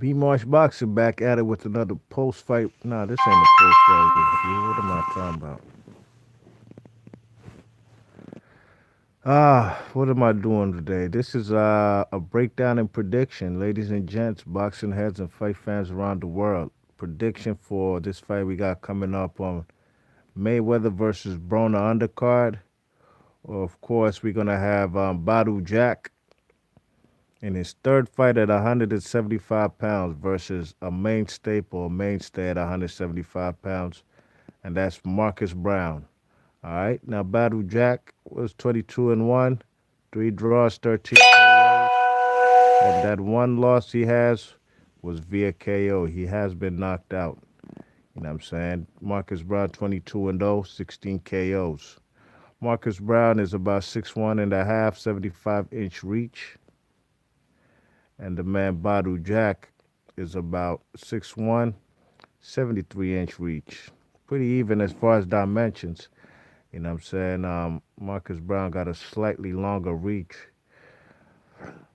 B Marsh Boxing back at it with another post fight. Nah, this ain't a post fight review. What am I talking about? What am I doing today? This is a breakdown and prediction, ladies and gents, boxing heads and fight fans around the world. Prediction for this fight we got coming up on Mayweather versus Browne Undercard. Of course, we're gonna have Badou Jack in his third fight at 175 pounds versus a mainstay at 175 pounds, and that's Marcus Browne. All right, now Badou Jack was 22-1, three draws, 13 KOs, and that one loss he has was via KO. He has been knocked out. You know what I'm saying? Marcus Browne 22-0, 16 KOs. Marcus Browne is about 6'1 and a half, 75-inch reach. And the man Badou Jack is about 6'1, 73-inch reach. Pretty even as far as dimensions. You know what I'm saying? Marcus Browne got a slightly longer reach.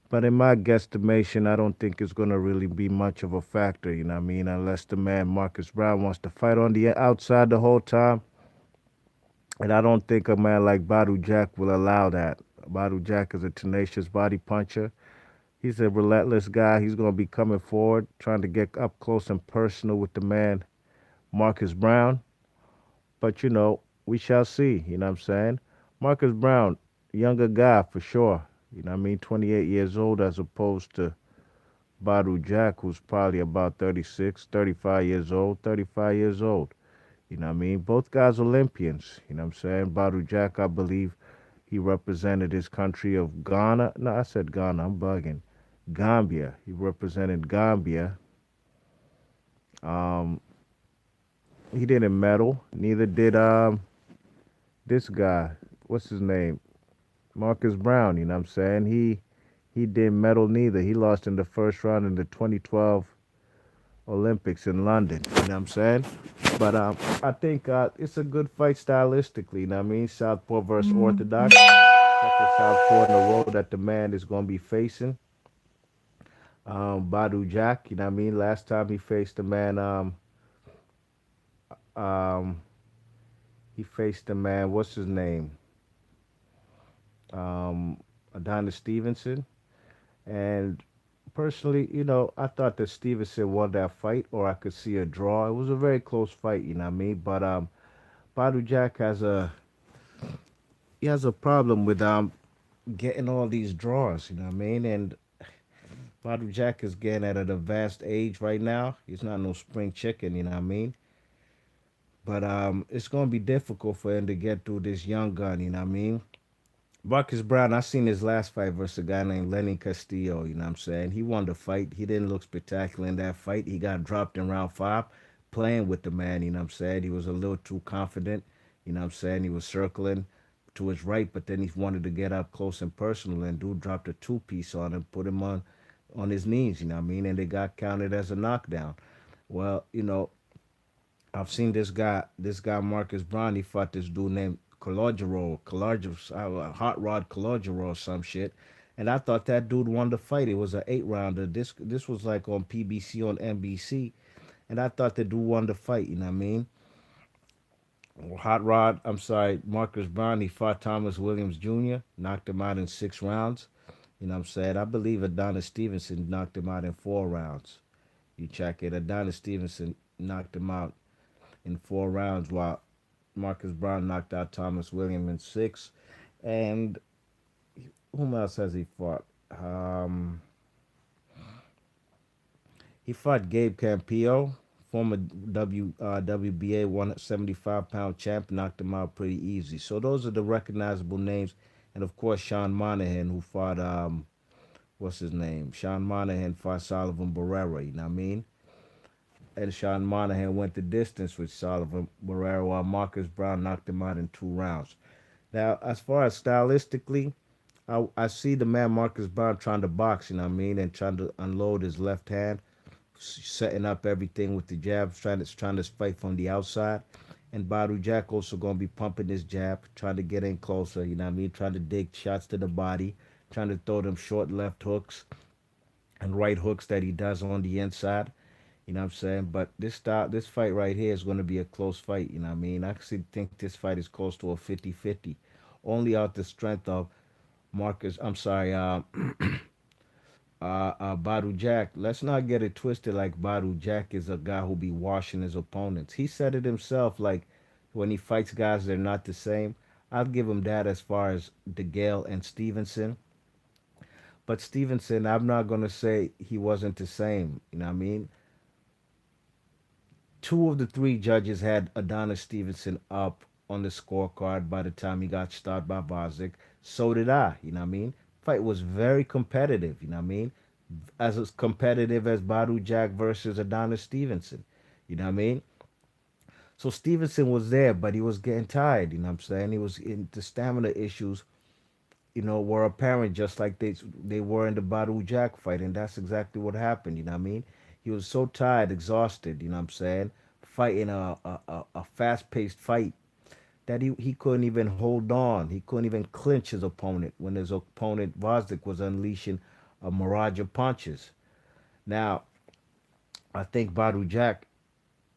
But in my guesstimation, I don't think it's going to really be much of a factor, you know what I mean? Unless the man Marcus Browne wants to fight on the outside the whole time. And I don't think a man like Badou Jack will allow that. Badou Jack is a tenacious body puncher. He's a relentless guy. He's going to be coming forward, trying to get up close and personal with the man Marcus Browne. But, we shall see. You know what I'm saying? Marcus Browne, younger guy for sure. You know what I mean? 28 years old as opposed to Badou Jack, who's probably about 36, 35 years old, 35 years old. You know what I mean? Both guys Olympians. You know what I'm saying? Badou Jack, I believe he represented his country of Ghana. No, I said Ghana. I'm bugging. Gambia. He represented Gambia. Um, he didn't medal. Neither did this guy. What's his name? Marcus Browne. You know what I'm saying? He didn't medal neither. He lost in the first round in the 2012 Olympics in London. You know what I'm saying? But I think it's a good fight stylistically. You know what I mean? Southpaw versus Orthodox. Second Southpaw in a row that the man is going to be facing. Badou Jack. You know what I mean? Last time he faced the man. Um, he faced the man. What's his name? Um, Adonis Stevenson. And personally, I thought that Stevenson won that fight, or I could see a draw. It was a very close fight, you know what I mean? But Badou Jack has a problem with getting all these draws, you know what I mean? And Badou Jack is getting at an advanced age right now. He's not no spring chicken, you know what I mean? But it's gonna be difficult for him to get through this young gun, you know what I mean? Marcus Brown, I seen his last fight versus a guy named Lenny Castillo, you know what I'm saying? He won the fight. He didn't look spectacular in that fight. He got dropped in round five playing with the man, you know what I'm saying? He was a little too confident, you know what I'm saying? He was circling to his right, but then he wanted to get up close and personal, and dude dropped a two-piece on him, put him on his knees, you know what I mean? And they got counted as a knockdown. Well, I've seen this guy Marcus Brown. He fought this dude named Hot Rod Calogero or some shit, and I thought that dude won the fight. It was an 8 rounder. This was like on PBC on NBC, and I thought the dude won the fight. You know what I mean? Hot Rod, I'm sorry, Marcus Brown. He fought Thomas Williams Jr., knocked him out in 6 rounds. You know what I'm saying? I believe Adonis Stevenson knocked him out in 4 rounds. You check it. Adonis Stevenson knocked him out in 4 rounds, while Marcus Brown knocked out Thomas Williams in six. And whom else has he fought? He fought Gabe Campillo, former WBA 175-pound champ, knocked him out pretty easy. So those are the recognizable names. And of course, Sean Monahan, who fought, what's his name? Sean Monahan fought Sullivan Barrera, you know what I mean? And Sean Monahan went the distance with Sullivan Barrera, while Marcus Brown knocked him out in 2 rounds. Now, as far as stylistically, I see the man Marcus Brown trying to box, you know what I mean, and trying to unload his left hand, setting up everything with the jab, trying to fight from the outside. And Badou Jack also gonna be pumping his jab, trying to get in closer, you know what I mean, trying to dig shots to the body, trying to throw them short left hooks, and right hooks that he does on the inside. You know what I'm saying? But this fight right here is going to be a close fight. You know what I mean? I actually think this fight is close to a 50-50, only out the strength of Marcus. I'm sorry, Badou Jack. Let's not get it twisted. Like Badou Jack is a guy who be washing his opponents. He said it himself. Like when he fights guys, they're not the same. I'll give him that as far as DeGale and Stevenson. But Stevenson, I'm not gonna say he wasn't the same. You know what I mean? Two of the three judges had Adonis Stevenson up on the scorecard by the time he got stopped by Bozic. So did I. You know what I mean? Fight was very competitive. You know what I mean? As competitive as Badou Jack versus Adonis Stevenson. You know what I mean? So Stevenson was there, but he was getting tired. You know what I'm saying? He was in the stamina issues. Were apparent just like they were in the Badou Jack fight, and that's exactly what happened. You know what I mean? He was so tired, exhausted. You know what I'm saying? Fighting a fast paced fight that he couldn't even hold on. He couldn't even clinch his opponent when his opponent Vosdick was unleashing a mirage of punches. Now, I think Badou Jack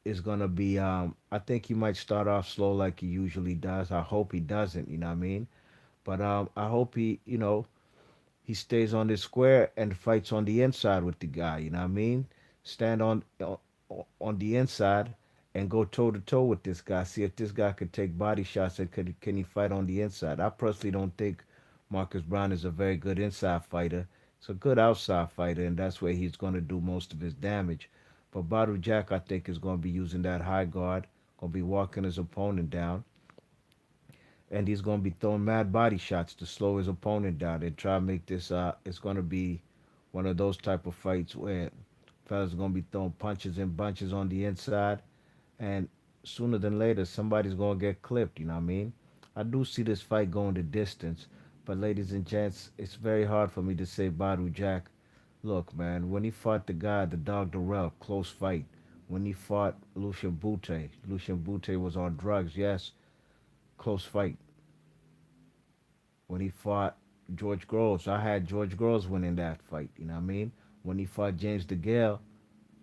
is gonna be. I think he might start off slow like he usually does. I hope he doesn't. You know what I mean? But I hope he stays on this square and fights on the inside with the guy. You know what I mean? Stand on the inside and go toe to toe with this guy. See if this guy could take body shots and can he fight on the inside. I personally don't think Marcus Browne is a very good inside fighter. He's a good outside fighter, and that's where he's going to do most of his damage. But Badou Jack, I think, is going to be using that high guard, going to be walking his opponent down, and he's going to be throwing mad body shots to slow his opponent down and try to make this. It's going to be one of those type of fights where fellas are going to be throwing punches and bunches on the inside, and sooner than later somebody's going to get clipped. You know what I mean? I do see this fight going the distance, but ladies and gents, it's very hard for me to say Badou Jack. Look, man, when he fought the guy, the dog Darrell, close fight. When he fought Lucien Bute was on drugs, yes, close fight. When he fought George Groves, I had George Groves winning that fight. You know what I mean? When he fought James DeGale,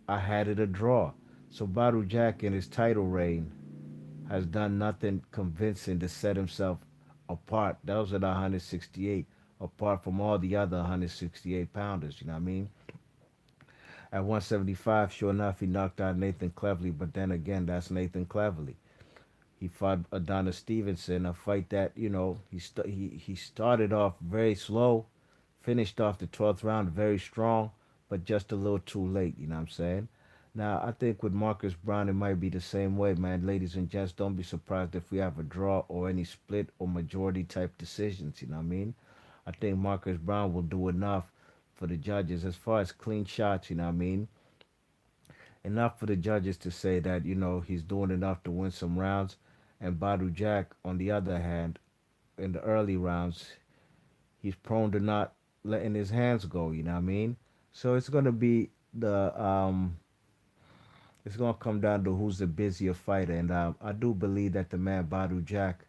I had it a draw. So Badou Jack in his title reign has done nothing convincing to set himself apart. That was at 168, apart from all the other 168 pounders. You know what I mean? At 175, sure enough, he knocked out Nathan Cleverly, but then again, that's Nathan Cleverly. He fought Adonis Stevenson, a fight that he started off very slow, finished off the 12th round very strong, but just a little too late. You know what I'm saying? Now I think with Marcus Browne it might be the same way, man. Ladies and gents, don't be surprised if we have a draw or any split or majority type decisions. You know what I mean? I think Marcus Browne will do enough for the judges as far as clean shots. You know what I mean? Enough for the judges to say that he's doing enough to win some rounds. And Badou Jack, on the other hand, in the early rounds, he's prone to not letting his hands go. You know what I mean? So it's gonna come down to who's the busier fighter, and I do believe that the man Badou Jack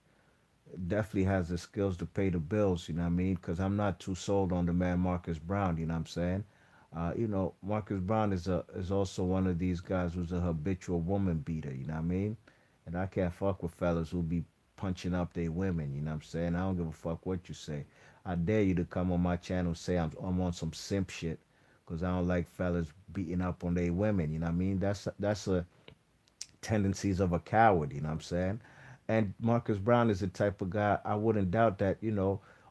definitely has the skills to pay the bills. You know what I mean? Because I'm not too sold on the man Marcus Browne. You know what I'm saying? Marcus Browne is also one of these guys who's a habitual woman beater. You know what I mean? And I can't fuck with fellas who be punching up their women. You know what I'm saying? I don't give a fuck what you say. I dare you to come on my channel and say I'm on some simp shit because I don't like fellas beating up on their women. You know what I mean? That's a tendencies of a coward, you know what I'm saying? And Marcus Browne is the type of guy I wouldn't doubt that,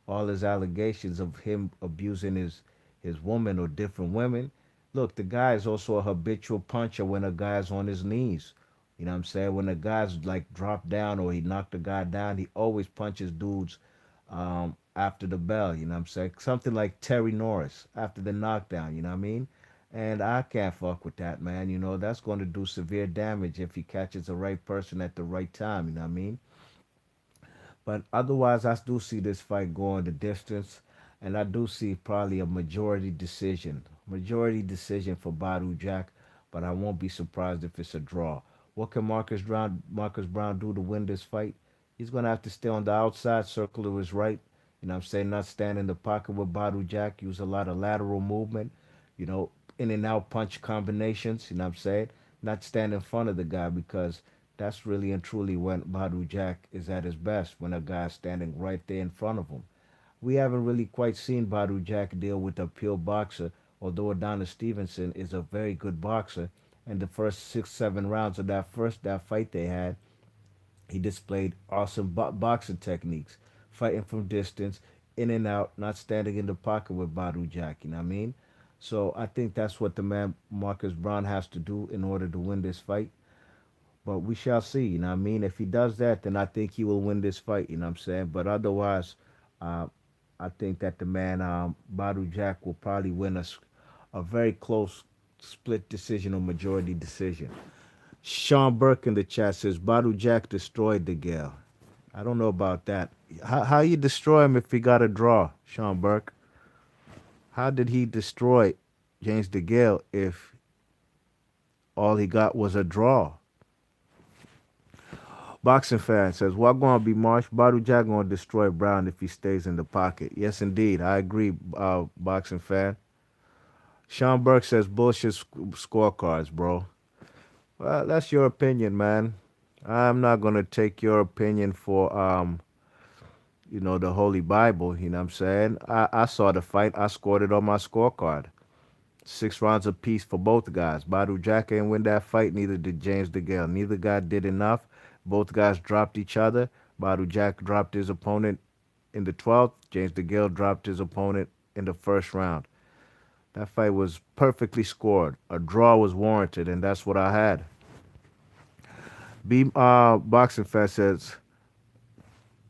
all his allegations of him abusing his woman or different women. Look, the guy is also a habitual puncher when a guy's on his knees. You know what I'm saying? When a guy's like dropped down or he knocked a guy down, he always punches dudes after the bell, you know what I'm saying? Something like Terry Norris after the knockdown, you know what I mean? And I can't fuck with that, man. That's going to do severe damage if he catches the right person at the right time, you know what I mean? But otherwise, I do see this fight going the distance, and I do see probably a majority decision for Badou Jack. But I won't be surprised if it's a draw. What can Marcus Brown do to win this fight? He's gonna have to stay on the outside circle to his right. You know what I'm saying? Not stand in the pocket with Badou Jack. Use a lot of lateral movement. you know, in and out punch combinations, you know what I'm saying? Not stand in front of the guy because that's really and truly when Badou Jack is at his best, when a guy's standing right there in front of him. We haven't really quite seen Badou Jack deal with a pure boxer, although Adonis Stevenson is a very good boxer. And the first 6, 7 rounds of that fight they had, he displayed awesome boxing techniques, fighting from distance, in and out, not standing in the pocket with Badou Jack. You know what I mean? So I think that's what the man Marcus Browne has to do in order to win this fight. But we shall see. You know what I mean? If he does that, then I think he will win this fight. You know what I'm saying? But otherwise, uh, I think that the man Badou Jack will probably win a very close split decision or majority decision. Sean Burke in the chat says Badou Jack destroyed the Gale. I don't know about that. How you destroy him if he got a draw, Sean Burke? How did he destroy James DeGale if all he got was a draw? Boxing fan says, "What gonna be Marsh? Badou Jack gonna destroy Brown if he stays in the pocket." Yes, indeed, I agree. Boxing fan. Sean Burke says, "Bullshit scorecards, bro." Well, that's your opinion, man. I'm not gonna take your opinion for the Holy Bible. You know what I'm saying? I saw the fight. I scored it on my scorecard. 6 rounds apiece for both guys. Badou Jack ain't win that fight. Neither did James DeGale. Neither guy did enough. Both guys dropped each other. Badou Jack dropped his opponent in the 12th. James DeGale dropped his opponent in the first round. That fight was perfectly scored. A draw was warranted, and that's what I had. B Boxing Fest says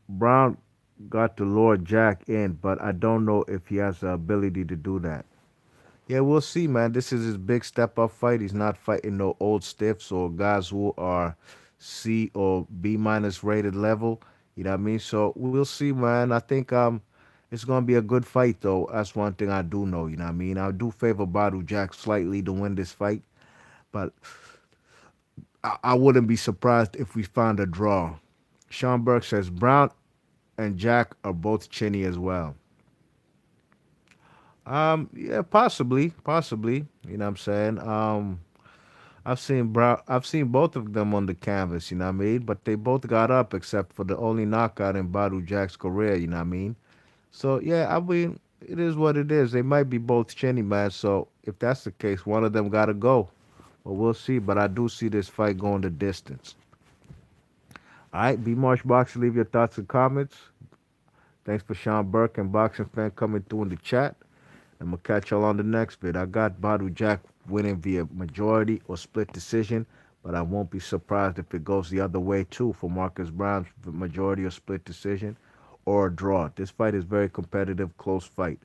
Brown got the Lord Jack in, but I don't know if he has the ability to do that. Yeah, we'll see, man. This is his big step up fight. He's not fighting no old stiffs or guys who are C or B minus rated level. You know what I mean? So we'll see, man. I think it's gonna be a good fight though. That's one thing I do know, you know what I mean? I do favor Badou Jack slightly to win this fight, but I wouldn't be surprised if we found a draw. Sean Burke says Brown and Jack are both chinny as well. Yeah, possibly. You know what I'm saying? I've seen both of them on the canvas, you know what I mean? But they both got up except for the only knockout in Badou Jack's career, you know what I mean? So yeah, I mean, it is what it is. They might be both chinny, man. So if that's the case, one of them gotta go. Well, we'll see. But I do see this fight going the distance. All right, B Marsh Boxer, leave your thoughts and comments. Thanks for Sean Burke and Boxing Fan coming through in the chat. I'm gonna catch y'all on the next vid. I got Badou Jack winning via majority or split decision, but I won't be surprised if it goes the other way too for Marcus Brown's majority or split decision or a draw. This fight is very competitive, close fight.